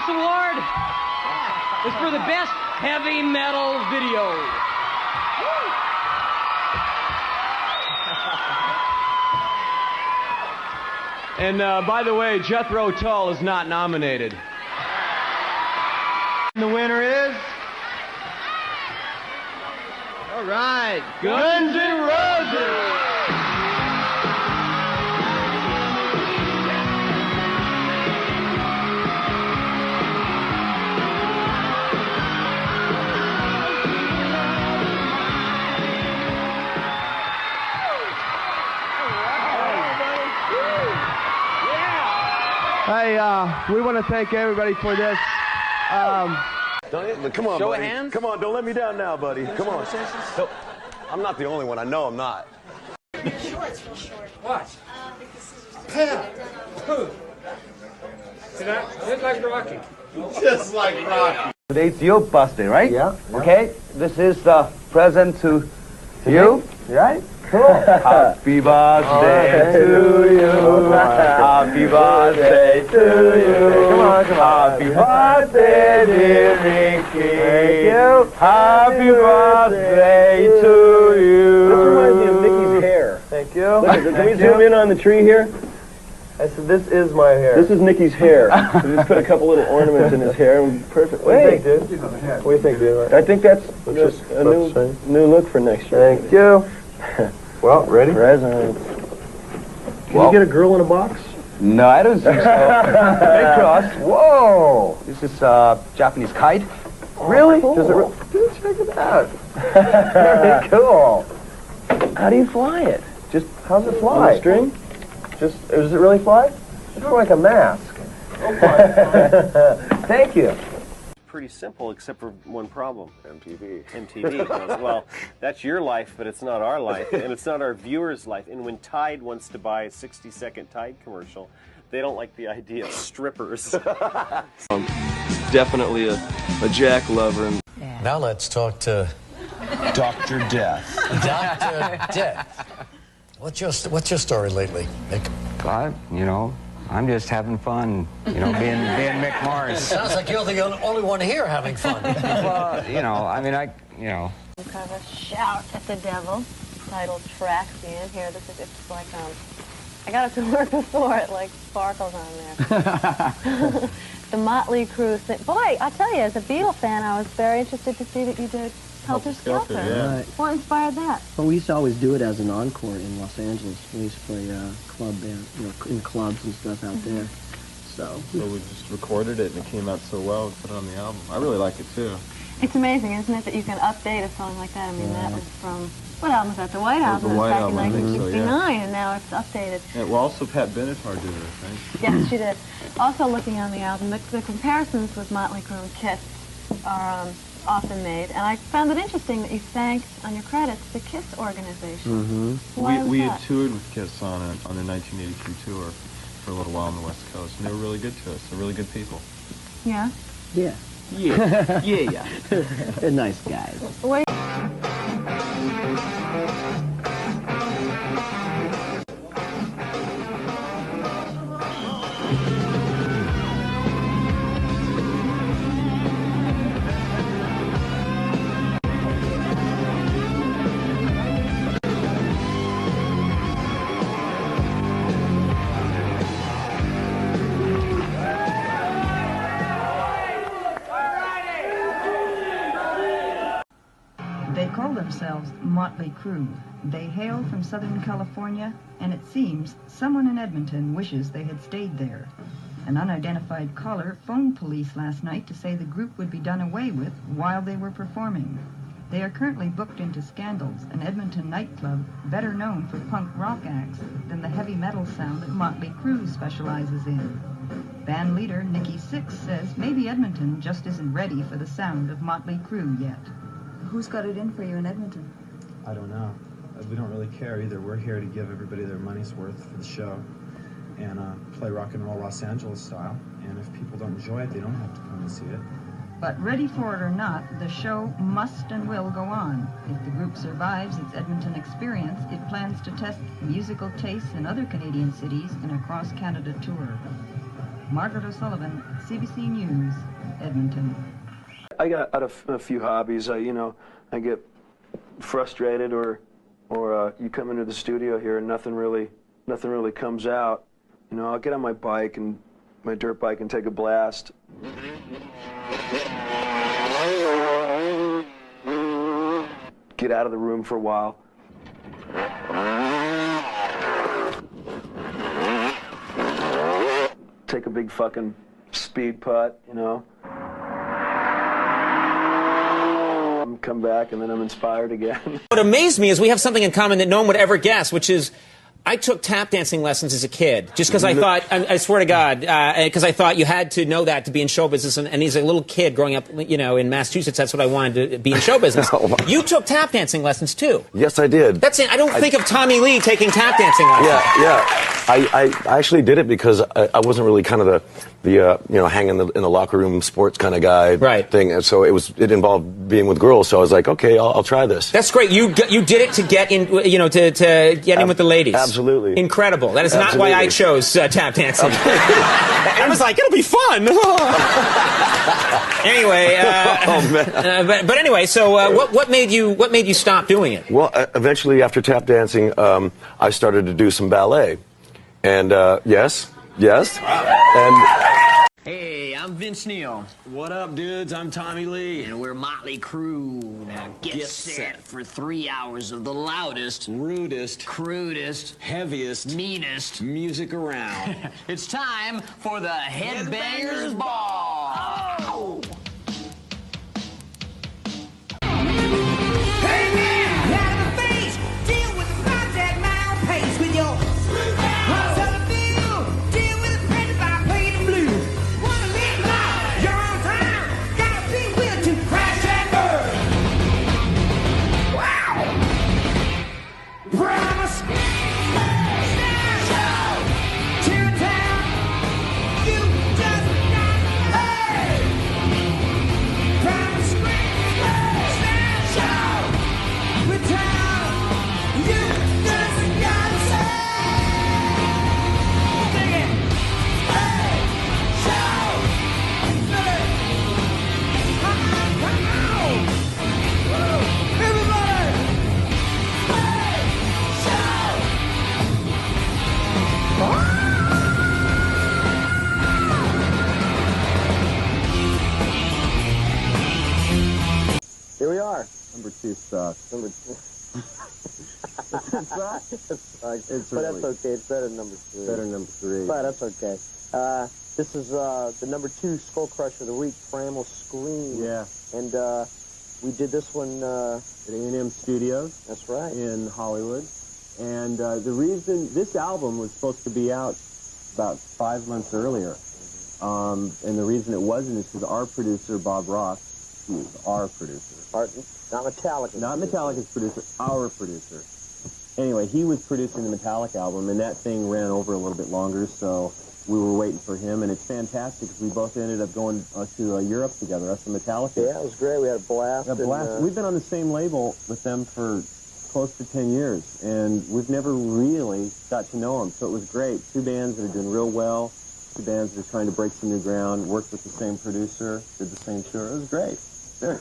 This award is for the best heavy metal video. And by the way, Jethro Tull is not nominated. The winner is... All right, Guns N' Roses! Hey, we want to thank everybody for this. Come on, Show buddy. of hands? Come on, don't let me down now, buddy. Come on. No, I'm not the only one. I know I'm not. Shorts for short. What? Who? Just like Rocky. Just like Rocky. Today's your birthday, right? Yeah. Okay, this is the present to you, right? Cool. Happy birthday to you. Happy birthday to you. Come on, come on. Happy birthday, dear Ricky. Thank you. Happy birthday to you. This reminds me of Mickey's hair. Thank you. Look, can we zoom in on the tree here? I said, this is my hair. This is Mickey's hair. We just put a couple little ornaments in his hair and perfect. What do you think, dude? What do you think, dude? I think that's a new look for next year. Thank you. Well, ready? Presents. Can you get a girl in a box? No, I don't think so. Big cross. Whoa! This is Japanese kite. Really? Cool. Does it? Dude, check it out. Very cool. How do you fly it? Just how's it On fly? a string? Just does it really fly? It's more like a mask. Thank you. Pretty simple, except for one problem. MTV. MTV goes, well, that's your life, but it's not our life, and it's not our viewers' life. And when Tide wants to buy a 60-second Tide commercial, they don't like the idea of strippers. Definitely a Jack lover. Now let's talk to Dr. Death. Dr. Death. What's your story lately, Mick? I'm just having fun, being Mick Mars. It sounds like you're the only one here having fun. Well, Kind of a shout at the devil, title track. See it here. It's like I got it to work before. It like sparkles on there. The Motley Crüe thing. Boy, I tell you, as a Beatle fan, I was very interested to see that you did Helter Skelter. Yeah. Right. What inspired that? Well, we used to always do it as an encore in Los Angeles. We used to play club band, in clubs and stuff out there. So we just recorded it and it came out so well, we put it on the album. I really like it too. It's amazing, isn't it, that you can update a song like that? I mean, that was from, what album was that? The White Album. The White back Album, in I think so, 1969, and now it's updated. Yeah, well, also Pat Benatar did it, I think. Yes, she did. Also looking on the album, the comparisons with Motley Crüe and Kiss are often made, and I found it interesting that you thanked on your credits the Kiss organization. Why was We that? had toured with Kiss on the 1983 tour for a little while on the West Coast, and they were really good to us. They're really good people. Yeah? yeah, Yeah. they're nice guys. Wait. They call themselves Motley Crüe. They hail from Southern California, and it seems someone in Edmonton wishes they had stayed there. An unidentified caller phoned police last night to say the group would be done away with while they were performing. They are currently booked into Scandals, an Edmonton nightclub better known for punk rock acts than the heavy metal sound that Motley Crüe specializes in. Band leader Nikki Sixx says maybe Edmonton just isn't ready for the sound of Motley Crüe yet. Who's got it in for you in Edmonton? I don't know. We don't really care either. We're here to give everybody their money's worth for the show and play rock and roll Los Angeles style. And if people don't enjoy it, they don't have to come and see it. But ready for it or not, the show must and will go on. If the group survives its Edmonton experience, it plans to test musical tastes in other Canadian cities in a cross-Canada tour. Margaret O'Sullivan, CBC News, Edmonton. I got a few hobbies. I get frustrated, or you come into the studio here and nothing really comes out. I'll get on my bike and my dirt bike and take a blast. Get out of the room for a while. Take a big fucking speed putt, Come back, and then I'm inspired again. What amazed me is we have something in common that no one would ever guess, which is I took tap dancing lessons as a kid, just because I thought, I swear to God, because I thought you had to know that to be in show business. And he's a little kid growing up, in Massachusetts. That's what I wanted to be in show business. You took tap dancing lessons too. Yes, I did. That's it. I don't think of Tommy Lee taking tap dancing lessons. Yeah. I actually did it because I wasn't really kind of the hang in the locker room sports kind of guy thing, and so it involved being with girls. So I was like, okay, I'll try this. That's great. You did it to get in, to get in with the ladies. Absolutely. Incredible. That is not why I chose tap dancing. I was like, it'll be fun. Anyway, but anyway, so what made you stop doing it? Well, eventually after tap dancing, I started to do some ballet, and yes, and. Hey, I'm Vince Neil. What up, dudes? I'm Tommy Lee. And we're Motley Crüe. Now get set for 3 hours of the loudest, rudest, crudest, heaviest, meanest music around. It's time for the Headbangers Ball. Oh! Hey man, out of the face, deal with the project now, pace with your Here we are. Number 2 sucks. Number 2. It's but really, that's okay. It's better than number 3. Better than number 3. But that's okay. This is the number 2 Skull Crusher of the week, Primal Scream. Yeah. And we did this one at A&M Studios. That's right. In Hollywood. And the reason this album was supposed to be out about 5 months earlier, and the reason it wasn't is because our producer Bob Ross, he was our producer. Not Metallica's. Not Metallica's producer, our producer. Anyway, he was producing the Metallica album, and that thing ran over a little bit longer, so we were waiting for him, and it's fantastic because we both ended up going to Europe together, us and Metallica. Yeah, it was great. We had a blast. We've been on the same label with them for close to 10 years, and we've never really got to know them, so it was great. 2 bands that are doing real well, 2 bands that are trying to break some new ground, worked with the same producer, did the same tour. It was great. Yeah.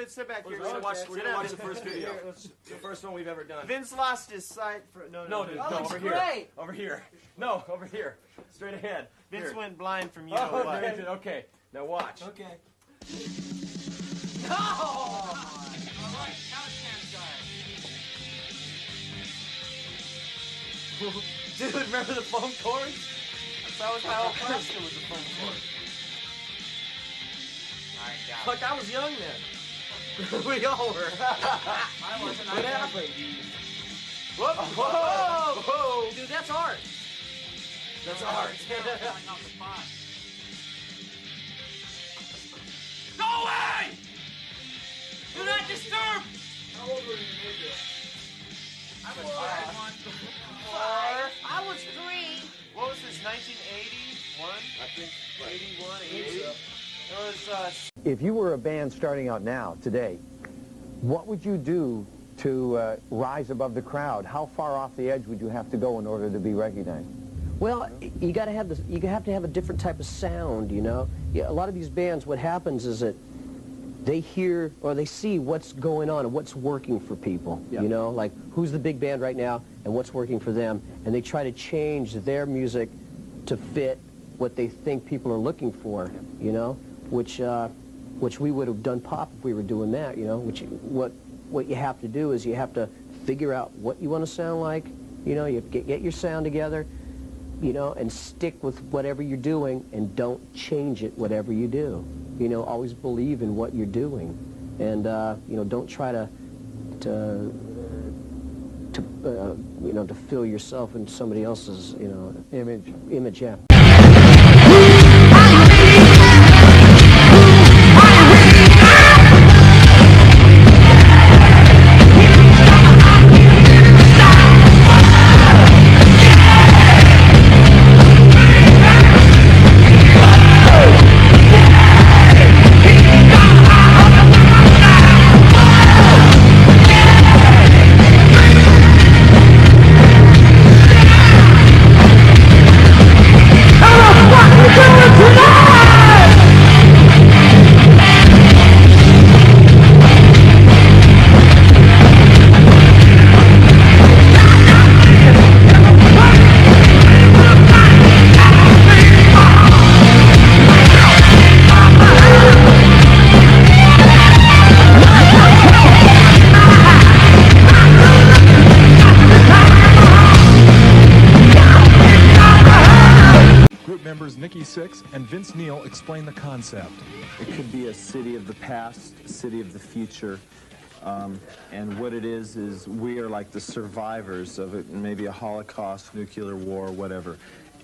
sit back here. We're gonna watch the first video. The first one we've ever done. Vince lost his sight for No, over here. great. Over here. No, over here. Straight ahead. Vince Here. went blind from you know what. Okay. Now watch. Okay. No! All right, Dude, remember the phone chords? That was my whole question was the phone chords. Fuck, I was young then. We all were. I wasn't. What happened? Whoa! Whoa! Whoa! Dude, that's art. That's art. Go away! Do not disturb! How old were you when I was 5. I was 3. What was this, 1981? I think 81, 82. It was, If you were a band starting out now, today, what would you do to rise above the crowd? How far off the edge would you have to go in order to be recognized? Well, you got to have this. You have to have a different type of sound, you know. Yeah, a lot of these bands, what happens is that they hear or they see what's going on and what's working for people. Yeah. You know, like who's the big band right now and what's working for them, and they try to change their music to fit what they think people are looking for. You know, which we would have done pop if we were doing that. You know, what you have to do is you have to figure out what you want to sound like. You know, you get your sound together. You know, and stick with whatever you're doing and don't change it whatever you do. You know, always believe in what you're doing. And, you know, don't try to fill yourself in somebody else's, you know, image, yeah. And Vince Neil explain the concept. It could be a city of the past, a city of the future, and what it is we are like the survivors of it, maybe a Holocaust, nuclear war, whatever,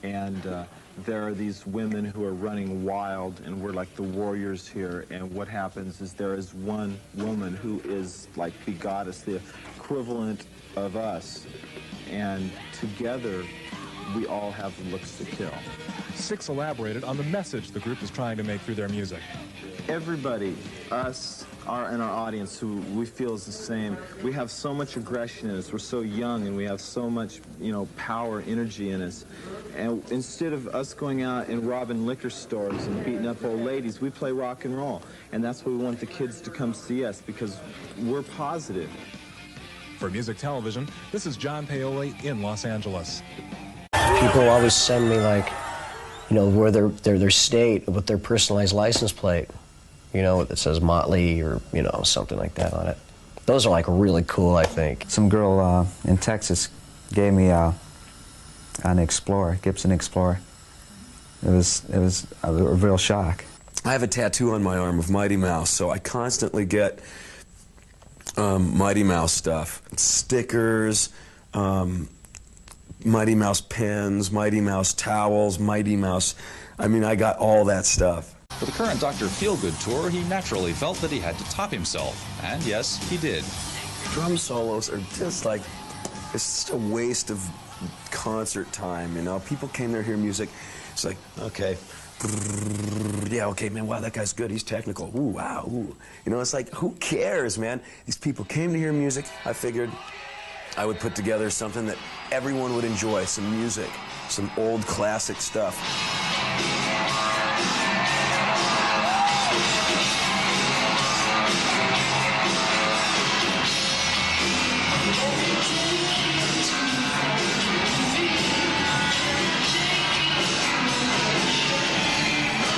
and there are these women who are running wild, and we're like the warriors here, and what happens is there is one woman who is like the goddess, the equivalent of us, and together we all have the looks to kill. Six elaborated on the message the group is trying to make through their music. Everybody, us, and our audience, who we feel is the same, we have so much aggression in us. We're so young, and we have so much, you know, power, energy in us. And instead of us going out and robbing liquor stores and beating up old ladies, we play rock and roll. And that's why we want the kids to come see us, because we're positive. For Music Television, this is John Paoli in Los Angeles. People always send me, like, you know, where their state with their personalized license plate, you know, that says Motley or, you know, something like that on it. Those are, like, really cool, I think. Some girl in Texas gave me an Explorer, Gibson Explorer. It was a real shock. I have a tattoo on my arm of Mighty Mouse, so I constantly get Mighty Mouse stuff. Stickers, Mighty Mouse pens, Mighty Mouse towels, Mighty Mouse... I mean, I got all that stuff. For the current Dr. Feelgood tour, he naturally felt that he had to top himself. And yes, he did. Drum solos are just like... It's just a waste of concert time, you know? People came there to hear music. It's like, okay... Yeah, okay, man, wow, that guy's good. He's technical. Ooh, wow, ooh. You know, it's like, who cares, man? These people came to hear music. I figured I would put together something that everyone would enjoy, some music, some old classic stuff.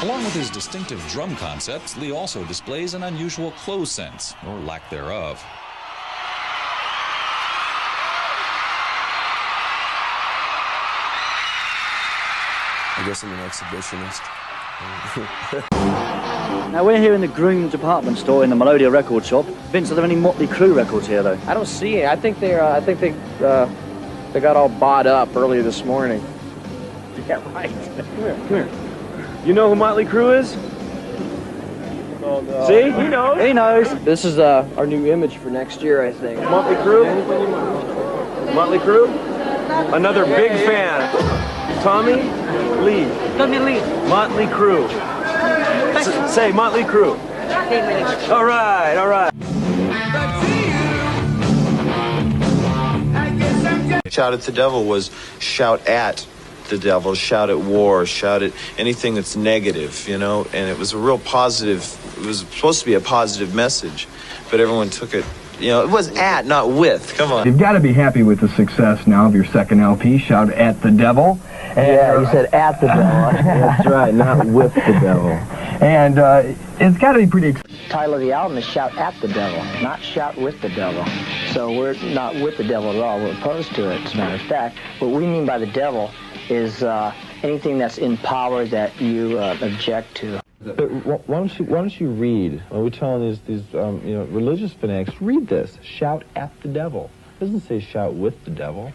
Along with his distinctive drum concepts, Lee also displays an unusual clothes sense, or lack thereof. I guess I'm an exhibitionist. Now we're here in the Groom department store in the Melodia record shop. Vince, are there any Motley Crüe records here though? I don't see any. I think they got all bought up earlier this morning. Yeah, right. Come here. You know who Motley Crüe is? Oh, no. See? He knows. He knows. This is our new image for next year, I think. Motley Crüe? Motley Crüe? Another big fan. Tommy Lee. Motley Crüe. Say Motley Crüe. All right, all right. Shout at the devil was shout at the devil, shout at war, shout at anything that's negative, you know, and it was a real positive, it was supposed to be a positive message, but everyone took it, you know, it was at, not with, come on. You've got to be happy with the success now of your second LP, Shout at the Devil. Yeah, you said at the devil. That's right, not with the devil. And it's got to be pretty exciting. The title of the album is Shout at the Devil, not Shout with the Devil. So we're not with the devil at all, we're opposed to it, as a matter of fact. What we mean by the devil is anything that's in power that you object to. Why don't you read? Are we telling these religious fanatics, read this, shout at the devil. It doesn't say shout with the devil.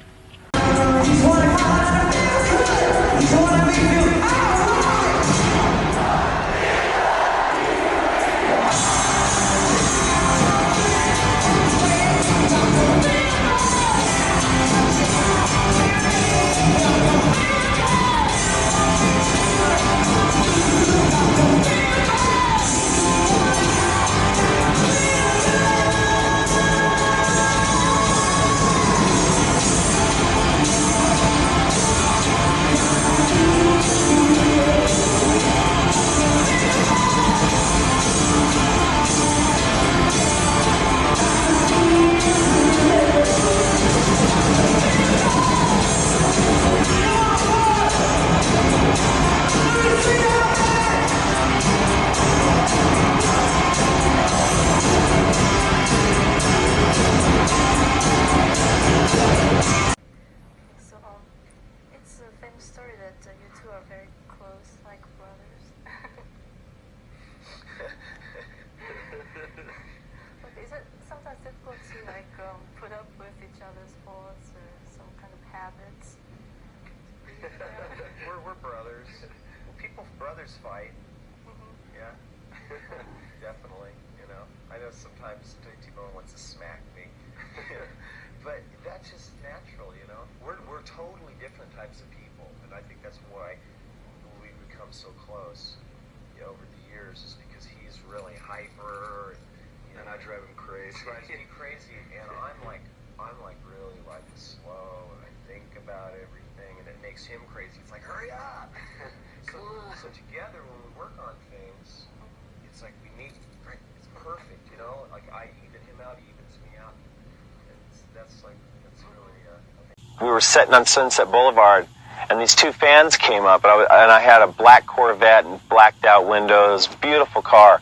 We were sitting on Sunset Boulevard, and these two fans came up, and I had a black Corvette and blacked out windows, beautiful car,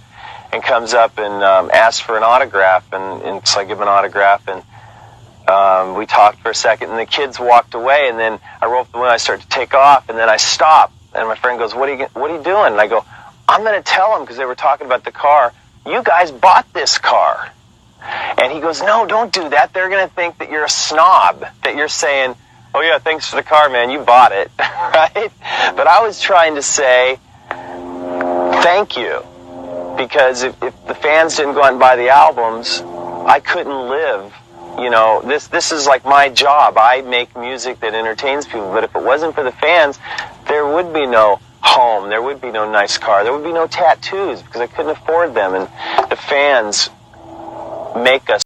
and comes up and asks for an autograph, and so I give him an autograph, and we talked for a second, and the kids walked away, and then I roll up the window, I start to take off, and then I stop, and my friend goes, what are you doing? And I go, I'm going to tell them, because they were talking about the car, you guys bought this car. And he goes, no, don't do that. They're going to think that you're a snob, that you're saying, oh yeah, thanks for the car, man, you bought it, right? But I was trying to say, thank you, because if the fans didn't go out and buy the albums, I couldn't live. You know, this is like my job. I make music that entertains people, but if it wasn't for the fans, there would be no home, there would be no nice car, there would be no tattoos, because I couldn't afford them, and the fans make us.